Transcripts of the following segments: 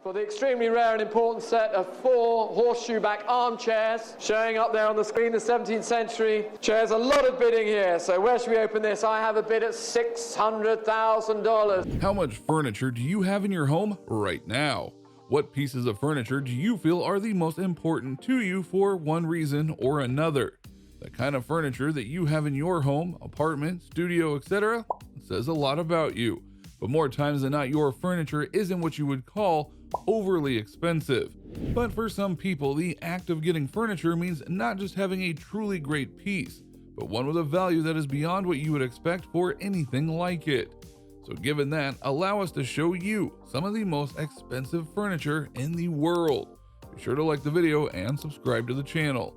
For the extremely rare and important set of 4 horseshoe-back armchairs showing up there on the screen, the 17th century chairs. A lot of bidding here, so where should we open this? I have a bid at $600,000. How much furniture do you have in your home right now? What pieces of furniture do you feel are the most important to you for one reason or another? The kind of furniture that you have in your home, apartment, studio, etc. says a lot about you. But more times than not, your furniture isn't what you would call overly expensive. But for some people, the act of getting furniture means not just having a truly great piece, but one with a value that is beyond what you would expect for anything like it. So given that, allow us to show you some of the most expensive furniture in the world. Be sure to like the video and subscribe to the channel.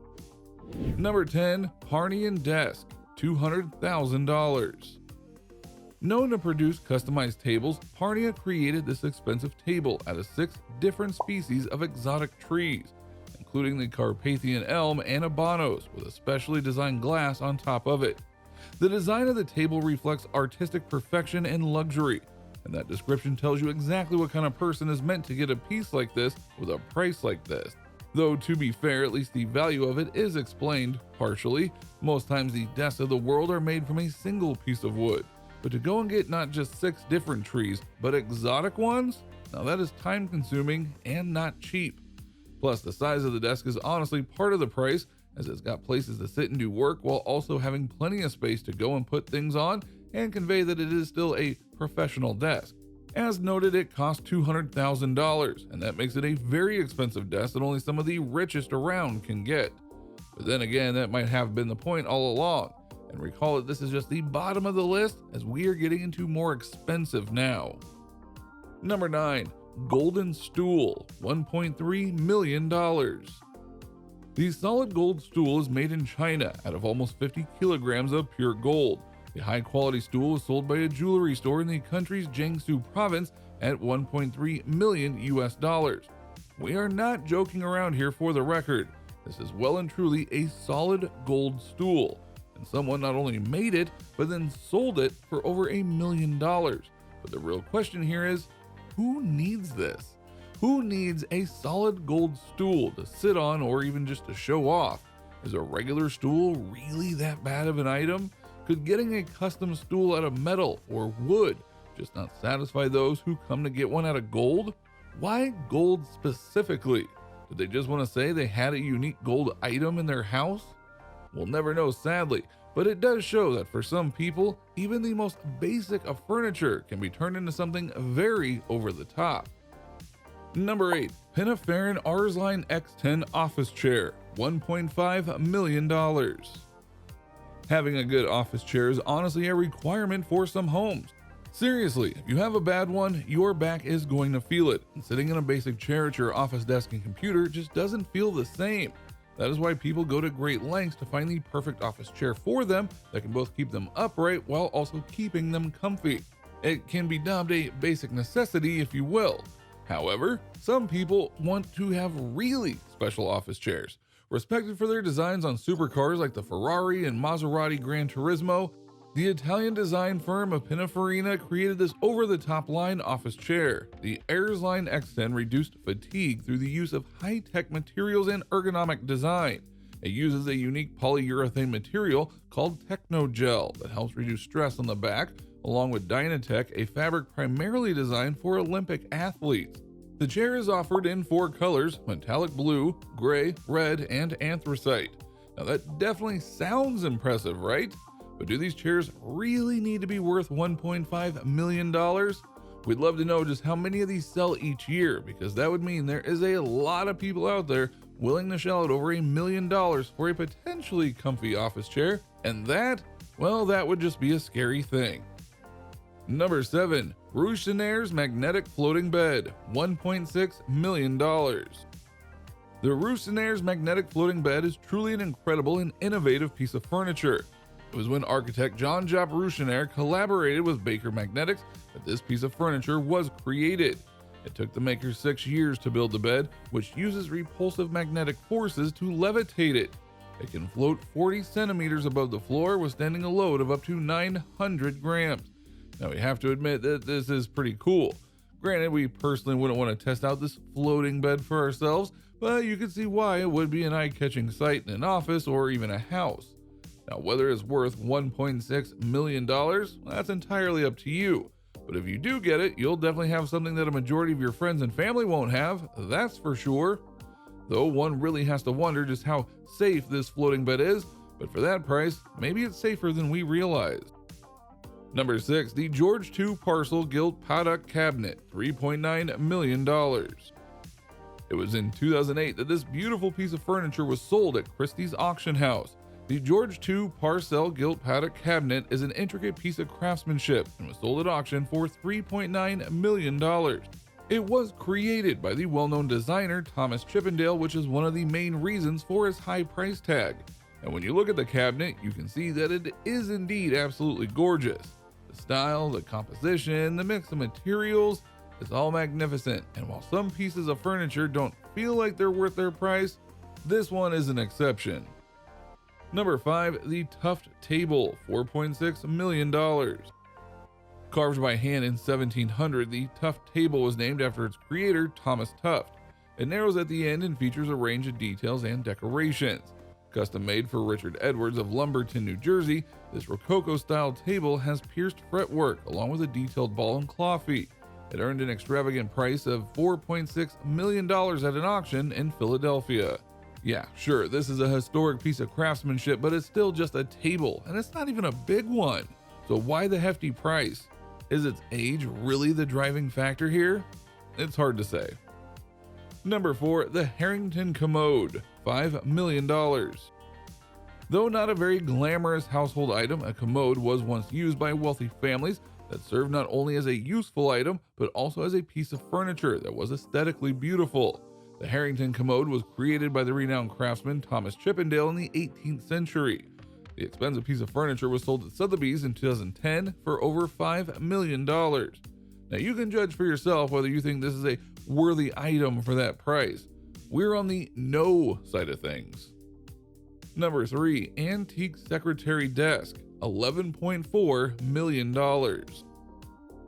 Number 10, Parnian Desk, $200,000. Known to produce customized tables, Parnia created this expensive table out of 6 different species of exotic trees, including the Carpathian elm and Abanos, with a specially designed glass on top of it. The design of the table reflects artistic perfection and luxury, and that description tells you exactly what kind of person is meant to get a piece like this with a price like this. Though to be fair, at least the value of it is explained partially. Most times the desks of the world are made from a single piece of wood. But to go and get not just 6 different trees, but exotic ones? Now that is time consuming and not cheap. Plus the size of the desk is honestly part of the price, as it's got places to sit and do work while also having plenty of space to go and put things on and convey that it is still a professional desk. As noted, it costs $200,000, and that makes it a very expensive desk that only some of the richest around can get. But then again, that might have been the point all along. And recall that this is just the bottom of the list, as we are getting into more expensive now. Number 9, Golden Stool, $1.3 million. The solid gold stool is made in China out of almost 50 kilograms of pure gold. The high quality stool was sold by a jewelry store in the country's Jiangsu province at $1.3 million US. We are not joking around here, for the record. This is well and truly a solid gold stool. And someone not only made it, but then sold it for over $1 million. But the real question here is, who needs this? Who needs a solid gold stool to sit on or even just to show off? Is a regular stool really that bad of an item? Could getting a custom stool out of metal or wood just not satisfy those who come to get one out of gold? Why gold specifically? Did they just want to say they had a unique gold item in their house? We'll never know, sadly, but it does show that for some people, even the most basic of furniture can be turned into something very over the top. Number 8, Pininfarina Arsline X10 Office Chair, $1.5 million. Having a good office chair is honestly a requirement for some homes. Seriously, if you have a bad one, your back is going to feel it, and sitting in a basic chair at your office desk and computer just doesn't feel the same. That is why people go to great lengths to find the perfect office chair for them that can both keep them upright while also keeping them comfy. It can be dubbed a basic necessity, if you will. However, some people want to have really special office chairs. Respected for their designs on supercars like the Ferrari and Maserati Gran Turismo, the Italian design firm of Pininfarina created this over-the-top line office chair. The Arsline X10 reduced fatigue through the use of high-tech materials and ergonomic design. It uses a unique polyurethane material called Technogel that helps reduce stress on the back, along with Dynatech, a fabric primarily designed for Olympic athletes. The chair is offered in 4 colors: metallic blue, gray, red, and anthracite. Now that definitely sounds impressive, right? But do these chairs really need to be worth $1.5 million? We'd love to know just how many of these sell each year, because that would mean there is a lot of people out there willing to shell out over $1 million for a potentially comfy office chair, and that, well, that would just be a scary thing. Number 7, Ruchinier's Magnetic Floating Bed, $1.6 million. The Ruchinier's Magnetic Floating Bed is truly an incredible and innovative piece of furniture. It was when architect Jean-Jacques Ruchinier collaborated with Baker Magnetics that this piece of furniture was created. It took the makers 6 years to build the bed, which uses repulsive magnetic forces to levitate it. It can float 40 centimeters above the floor, withstanding a load of up to 900 grams. Now we have to admit that this is pretty cool. Granted, we personally wouldn't want to test out this floating bed for ourselves, but you can see why it would be an eye-catching sight in an office or even a house. Now, whether it's worth $1.6 million, that's entirely up to you. But if you do get it, you'll definitely have something that a majority of your friends and family won't have, that's for sure. Though one really has to wonder just how safe this floating bed is, but for that price, maybe it's safer than we realize. Number 6, the George II Parcel Gilt Paddock Cabinet, $3.9 million. It was in 2008 that this beautiful piece of furniture was sold at Christie's auction house. The George II Parcel Gilt Paddock Cabinet is an intricate piece of craftsmanship and was sold at auction for $3.9 million. It was created by the well-known designer Thomas Chippendale, which is one of the main reasons for its high price tag. And when you look at the cabinet, you can see that it is indeed absolutely gorgeous. The style, the composition, the mix of materials, it's all magnificent. And while some pieces of furniture don't feel like they're worth their price, this one is an exception. Number 5, the Tuft Table, $4.6 million. Carved by hand in 1700, the Tuft Table was named after its creator, Thomas Tuft. It narrows at the end and features a range of details and decorations. Custom made for Richard Edwards of Lumberton, New Jersey, this Rococo-style table has pierced fretwork along with a detailed ball and claw feet. It earned an extravagant price of $4.6 million at an auction in Philadelphia. Yeah, sure, this is a historic piece of craftsmanship, but it's still just a table, and it's not even a big one. So why the hefty price? Is its age really the driving factor here? It's hard to say. Number 4, the Harrington Commode, $5 million. Though not a very glamorous household item, a commode was once used by wealthy families that served not only as a useful item, but also as a piece of furniture that was aesthetically beautiful. The Harrington Commode was created by the renowned craftsman Thomas Chippendale in the 18th century. The expensive piece of furniture was sold at Sotheby's in 2010 for over $5 million. Now you can judge for yourself whether you think this is a worthy item for that price. We're on the no side of things. Number 3, Antique Secretary Desk, $11.4 million.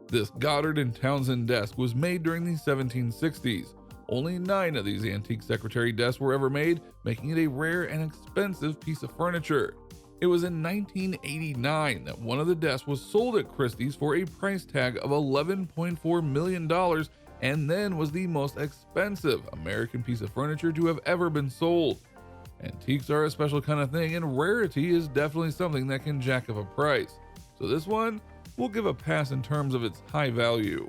This Goddard and Townsend desk was made during the 1760s. Only 9 of these antique secretary desks were ever made, making it a rare and expensive piece of furniture. It was in 1989 that one of the desks was sold at Christie's for a price tag of $11.4 million, and then was the most expensive American piece of furniture to have ever been sold. Antiques are a special kind of thing, and rarity is definitely something that can jack up a price. So this one, we'll give a pass in terms of its high value.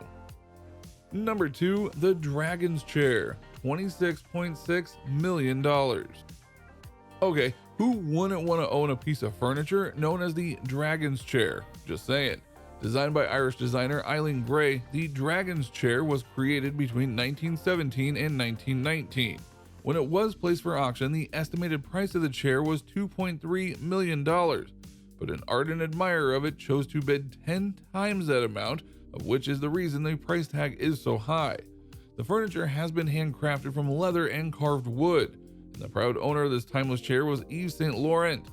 Number 2, the Dragon's Chair, $26.6 million. Okay, who wouldn't want to own a piece of furniture known as the Dragon's Chair? Just saying. Designed by Irish designer Eileen Gray, the Dragon's Chair was created between 1917 and 1919. When it was placed for auction, the estimated price of the chair was $2.3 million, but an ardent admirer of it chose to bid 10 times that amount, of which is the reason the price tag is so high. The furniture has been handcrafted from leather and carved wood, and the proud owner of this timeless chair was Yves Saint Laurent.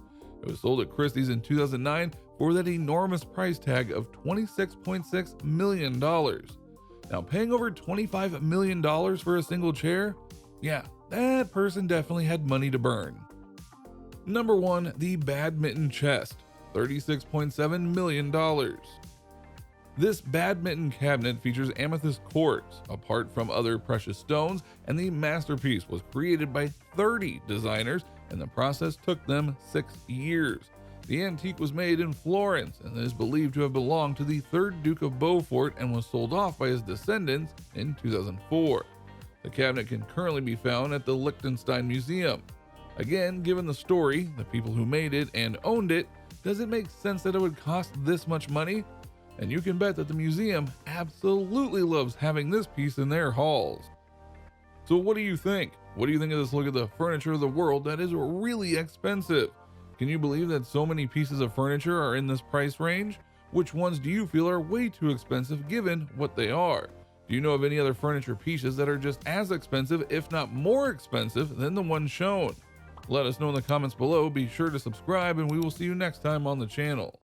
It was sold at Christie's in 2009 for that enormous price tag of $26.6 million. Now, paying over $25 million for a single chair? Yeah, that person definitely had money to burn. Number 1, the Badminton Chest, $36.7 million. This badminton cabinet features amethyst quartz, apart from other precious stones, and the masterpiece was created by 30 designers, and the process took them 6 years. The antique was made in Florence and is believed to have belonged to the 3rd Duke of Beaufort and was sold off by his descendants in 2004. The cabinet can currently be found at the Liechtenstein Museum. Again, given the story, the people who made it and owned it, does it make sense that it would cost this much money? And you can bet that the museum absolutely loves having this piece in their halls. So what do you think? What do you think of this look at the furniture of the world that is really expensive? Can you believe that so many pieces of furniture are in this price range? Which ones do you feel are way too expensive given what they are? Do you know of any other furniture pieces that are just as expensive, if not more expensive, than the ones shown? Let us know in the comments below. Be sure to subscribe, and we will see you next time on the channel.